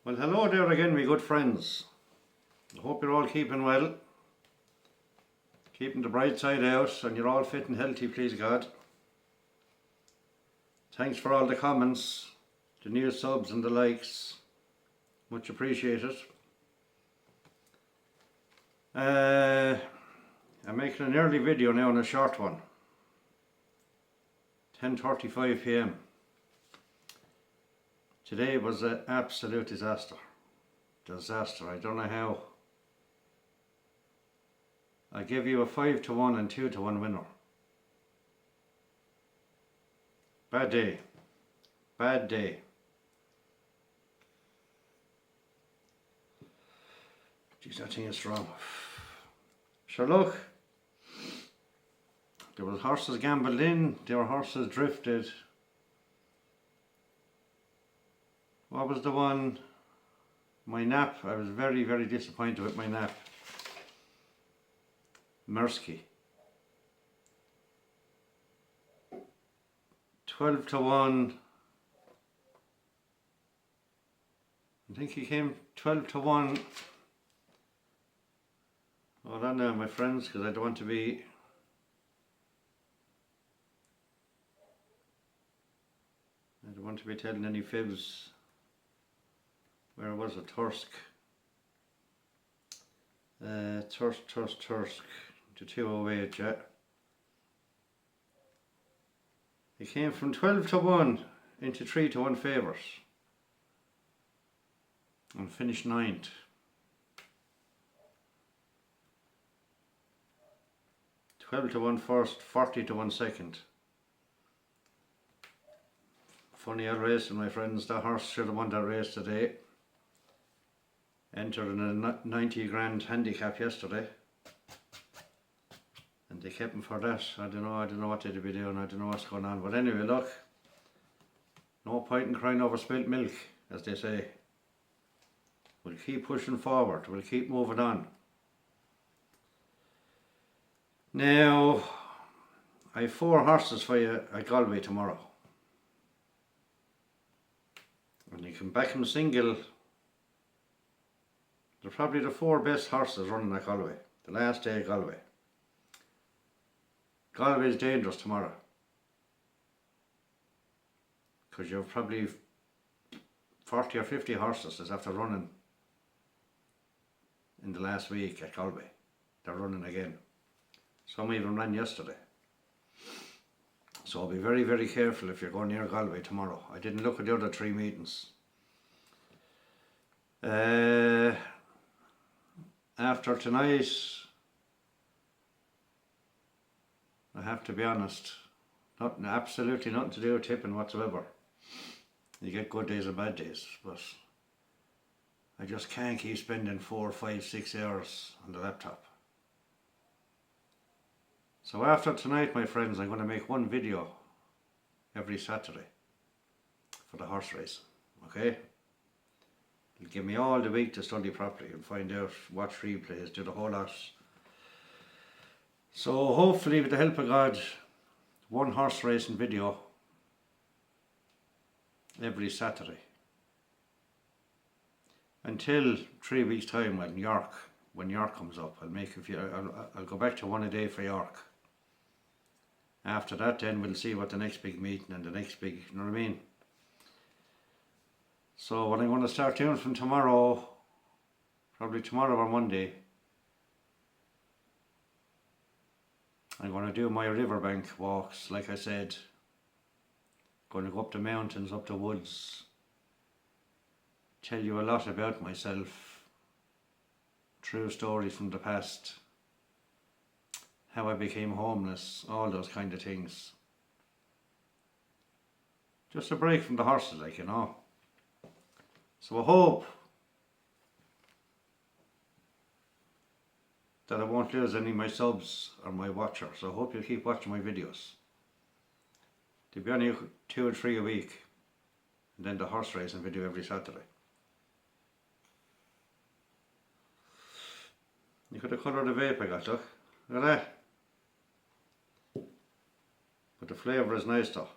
Well, hello there again, my good friends. I hope you're all keeping well, keeping the bright side out, and you're all fit and healthy, please God. Thanks for all the comments, the new subs and the likes. Much appreciated. I'm making an early video now and a short one. 10:35 p.m. Today was an absolute disaster. I don't know how. I gave you a 5-1 and 2-1 winner. Bad day. Bad day. Jeez, that thing is strong. Sure, look. There was horses gambled in, there were horses drifted. What was the one? My nap. I was very, very disappointed with my nap. Mersky. 12-1. I think he came 12-1. Hold on now, my friends, because I don't want to be. I don't want to be telling any fibs. Where was it? Tursk. Tursk. To 208, yeah. He came from 12-1 into 3-1 favours. And finished 9th. 12-1 first, 40-1 second. Funny old racing, my friends. That horse should have won that race today. Entered in a 90 grand handicap yesterday, and they kept him for that. I don't know what they'd be doing. I don't know what's going on. But anyway, look, no point in crying over spilt milk, as they say. We'll keep pushing forward. We'll keep moving on. Now, I have 4 horses for you at Galway tomorrow, and you can back them single. They're probably the 4 best horses running at Galway, the last day of Galway. Galway is dangerous tomorrow, because you have probably 40 or 50 horses that's after running in the last week at Galway. They're running again. Some even ran yesterday. So be very, very careful if you're going near Galway tomorrow. I didn't look at the other 3 meetings. After tonight, I have to be honest, absolutely nothing to do with tipping whatsoever. You get good days and bad days, but I just can't keep spending 4, 5, 6 hours on the laptop. So after tonight, my friends, I'm going to make 1 video every Saturday for the horse race, okay? It'll give me all the week to study properly and find out, watch replays, do the whole lot. So hopefully, with the help of God, 1 horse racing video every Saturday. Until 3 weeks time when York comes up, I'll go back to 1 a day for York. After that, then we'll see what the next big meeting and the next big, you know what I mean? So what I'm going to start doing from tomorrow, probably tomorrow or Monday, I'm going to do my riverbank walks, like I said. Going to go up the mountains, up the woods, tell you a lot about myself, true stories from the past, how I became homeless, all those kind of things. Just a break from the horses, like, you know. So I hope that I won't lose any of my subs or my watchers. So I hope you'll keep watching my videos. There'll be only 2 or 3 a week, and then the horse racing video every Saturday. Look at the colour of the vape I got, look. Look at that. But the flavour is nice though.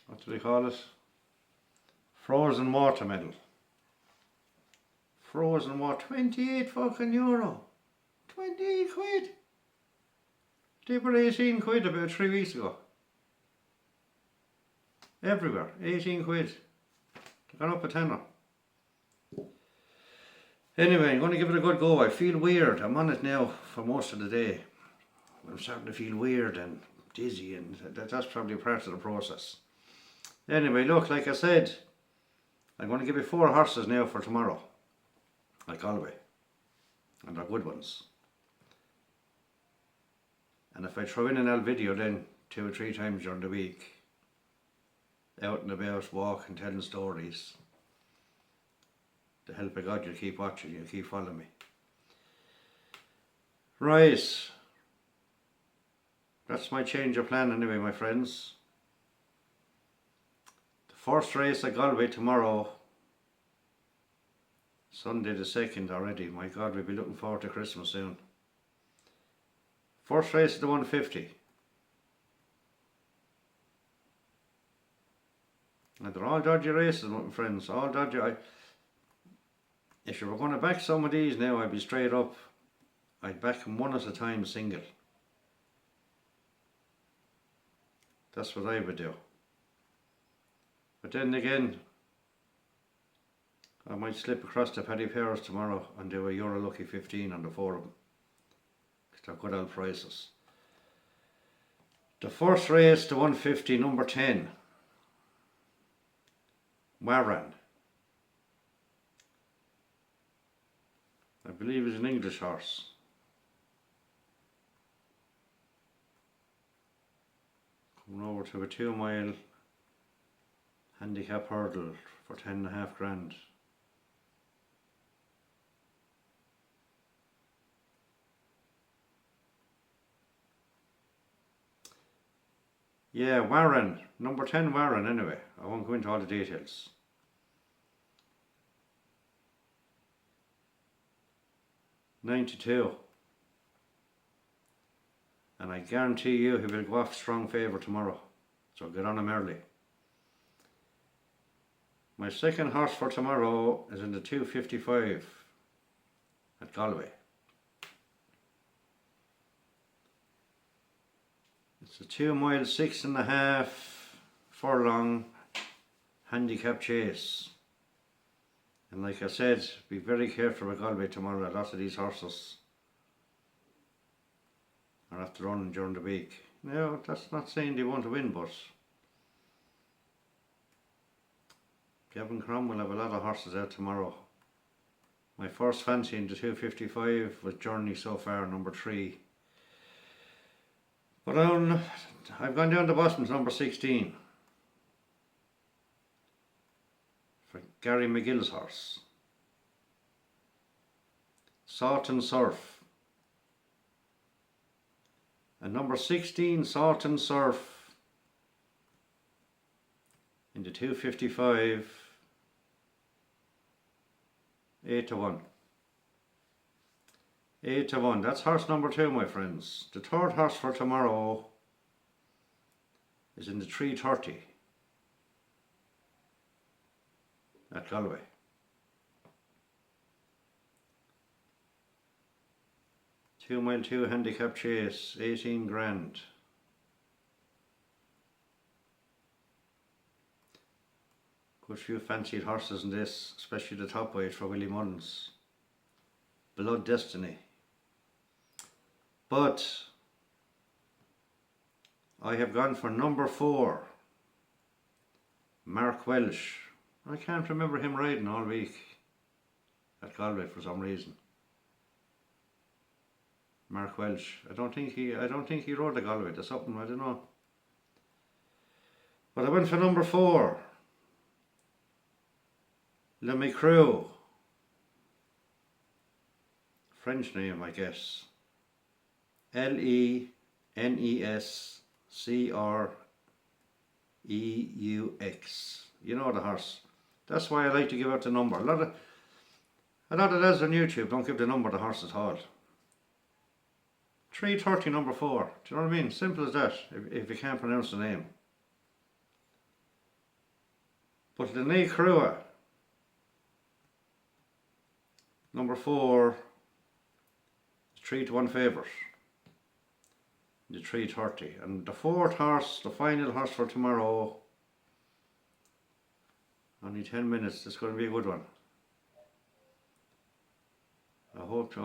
what do they call it? Frozen watermelon. Frozen water, 28 fucking euro. 28 quid. They were 18 quid about 3 weeks ago. Everywhere, 18 quid. They got up a tenner. Anyway, I'm going to give it a good go. I feel weird. I'm on it now for most of the day. I'm starting to feel weird and dizzy, and that's probably part of the process. Anyway, look, like I said, I'm going to give you 4 horses now for tomorrow at Galway, and they're good ones. And if I throw in an old video then 2 or 3 times during the week, out and about, walking, telling stories, the help of God, you'll keep watching, you'll keep following me. Right, that's my change of plan anyway, my friends. The first race at Galway tomorrow, Sunday the 2nd already. My God, we'll be looking forward to Christmas soon. First race at the 150. And they're all dodgy races, my friends, all dodgy. If you were going to back some of these now, I'd be straight up. I'd back them one at a time, single. That's what I would do. But then again, I might slip across to Paddy Pairs tomorrow and do a Euro Lucky 15 on the 4 of them. Because they're good old prices. The first race, the 150, number 10. Warren. I believe it's an English horse. Coming over to a 2-mile handicap hurdle for 10.5 grand. Yeah, Warren, number 10 Warren anyway. I won't go into all the details. $92. And I guarantee you he will go off strong favour tomorrow. So get on him early. My second horse for tomorrow is in the 255 at Galway. It's a 2-mile, 6.5 furlong handicap chase. And like I said, be very careful with Galway tomorrow. Lots of these horses are after running during the week. Now, that's not saying they won't win, but Gavin Crom will have a lot of horses out tomorrow. My first fancy in the 255 was Journey so far, number 3. But I've gone down the bottom to number 16. For Gary McGill's horse. Salt and Surf. And number 16, Salt and Surf, in the 255, 8-1. 8-1, that's horse number 2, my friends. The third horse for tomorrow is in the 330 at Galway. Two-mile 2 handicap chase, 18 grand. Good few fancied horses in this, especially the top weight for Willie Mullins. Blood Destiny. But I have gone for number 4, Mark Welsh. I can't remember him riding all week at Galway for some reason. Mark Welsh. I don't think he rode the Galway. There's something, I don't know. But I went for number 4, Le Microu. French name, I guess. Lenescreux. You know the horse. That's why I like to give out the number. A lot of lads on YouTube don't give the number the horse at all. 330 number 4. Do you know what I mean? Simple as that, if you can't pronounce the name. But the Ní Crua, number 4, 3-1 favourite. The 3:30. And the 4th horse, the final horse for tomorrow, only 10 minutes, it's going to be a good one. I hope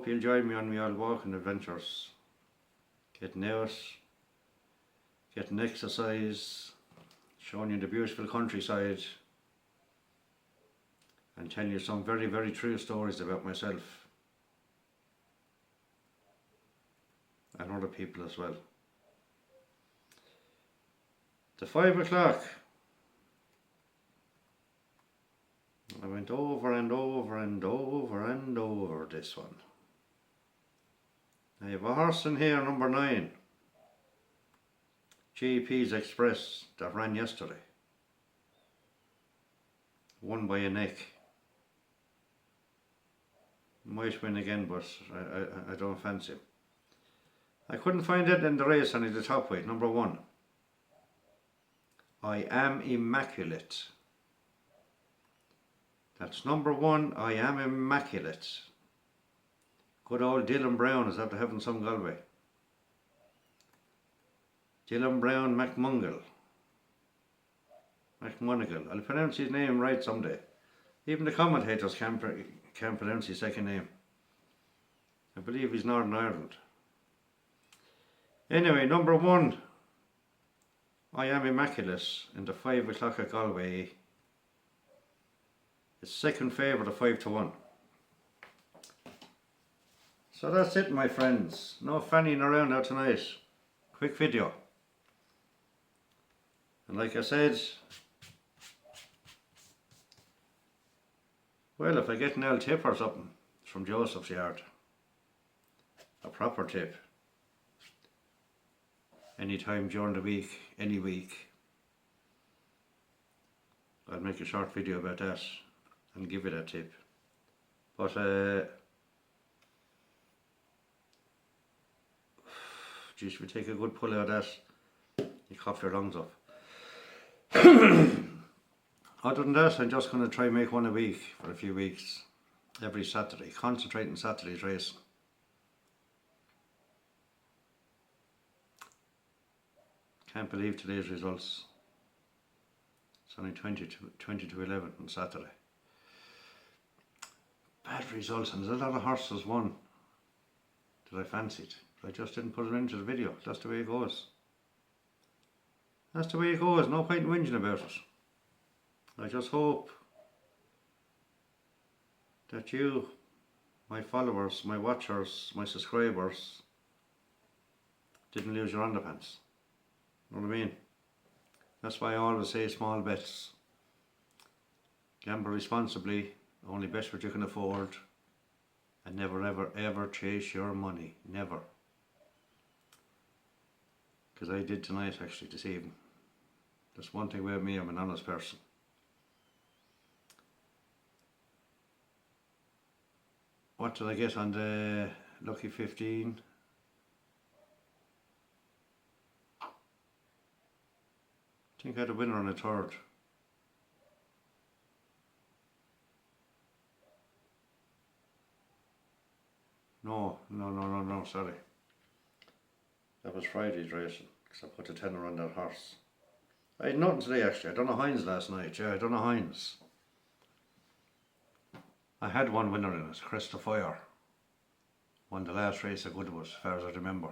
you'll join me on my old walking adventures. Getting out, getting exercise, showing you the beautiful countryside, and telling you some very, very true stories about myself and other people as well. The 5 o'clock, I went over and over and over and over this one. I have a horse in here, number 9, GP's Express, that ran yesterday. Won by a neck. Might win again, but I don't fancy him. I couldn't find it in the race any of the top weight. Number 1, I Am Immaculate. That's number 1, I Am Immaculate. Good old Dylan Brown is after having some Galway. Dylan Brown McMonigal. I'll pronounce his name right someday. Even the commentators can't pronounce his second name. I believe he's Northern Ireland. Anyway, number 1, I Am Immaculate in the 5 o'clock at Galway. It's second favourite of 5-1. So that's it, my friends. No fanning around now tonight. Quick video. And like I said, well, if I get an old tip or something from Joseph's yard, a proper tip, anytime during the week, any week, I'll make a short video about that and give it a tip. But geez, we take a good pull out of that, you cough your lungs up. Other than that, I'm just going to try and make one a week for a few weeks, every Saturday, concentrating Saturday's racing. Can't believe today's results. It's only 20 to 11 on Saturday. Bad results, and there's a lot of horses won that I fancied, but I just didn't put it into the video. That's the way it goes. That's the way it goes, no point in whinging about it. I just hope that you, my followers, my watchers, my subscribers, didn't lose your underpants. You know what I mean? That's why I always say small bets. Gamble responsibly, only bet what you can afford, and never ever ever chase your money. Never. Because I did tonight, actually, this evening. That's one thing about me, I'm an honest person. What did I get on the Lucky 15? I think I had a winner on a 3rd. No, sorry. That was Friday's racing, because I put a tenner on that horse. I had nothing today, actually. I done a Heinz last night. Yeah, I done a Heinz. I had one winner in it, Crest of Fire. Won the last race of Goodwood, as far as I remember.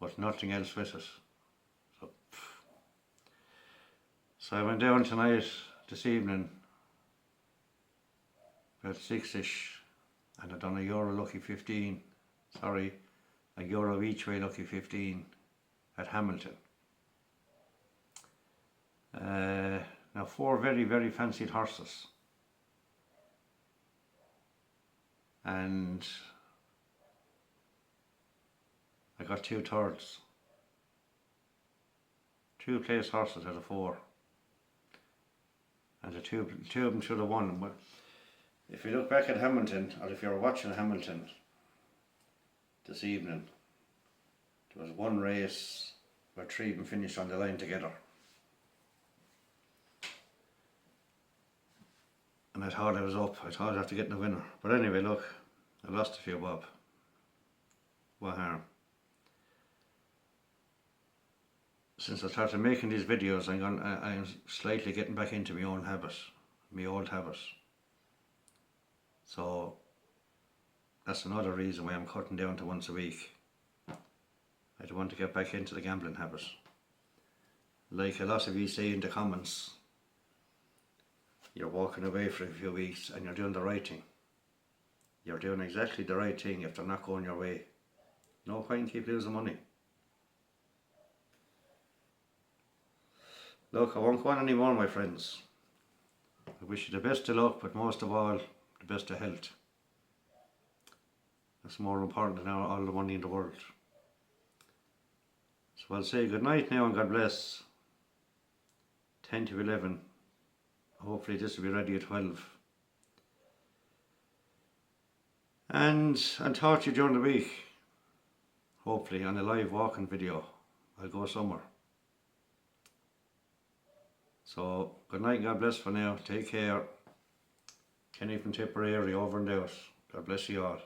But nothing else with it. So I went down tonight, this evening, about 6ish, and I done a Euro Lucky 15. Sorry, a Euro each way Lucky 15 at Hamilton. Now 4 very, very fancied horses. And I got 2 thirds. 2 place horses out of 4. And the two of them should have won. But if you look back at Hamilton, or if you're watching Hamilton this evening, there was one race where 3 of them finished on the line together. and I thought I was up. I thought after getting the winner. But anyway, look, I lost a few bob. What harm? Since I started making these videos, I'm slightly getting back into my own habit, my old habit. So that's another reason why I'm cutting down to once a week. I don't want to get back into the gambling habit. Like a lot of you say in the comments, you're walking away for a few weeks and you're doing the right thing. You're doing exactly the right thing if they're not going your way. No point keep losing money. Look, I won't go on anymore, my friends. I wish you the best of luck, but most of all, the best of health. That's more important than all the money in the world. So I'll say good night now and God bless. 10 to 11. Hopefully this will be ready at 12. And I'll talk to you during the week. Hopefully on a live walking video. I'll go somewhere. So good night and God bless for now. Take care. Kenny from Tipperary over and out. God bless you all.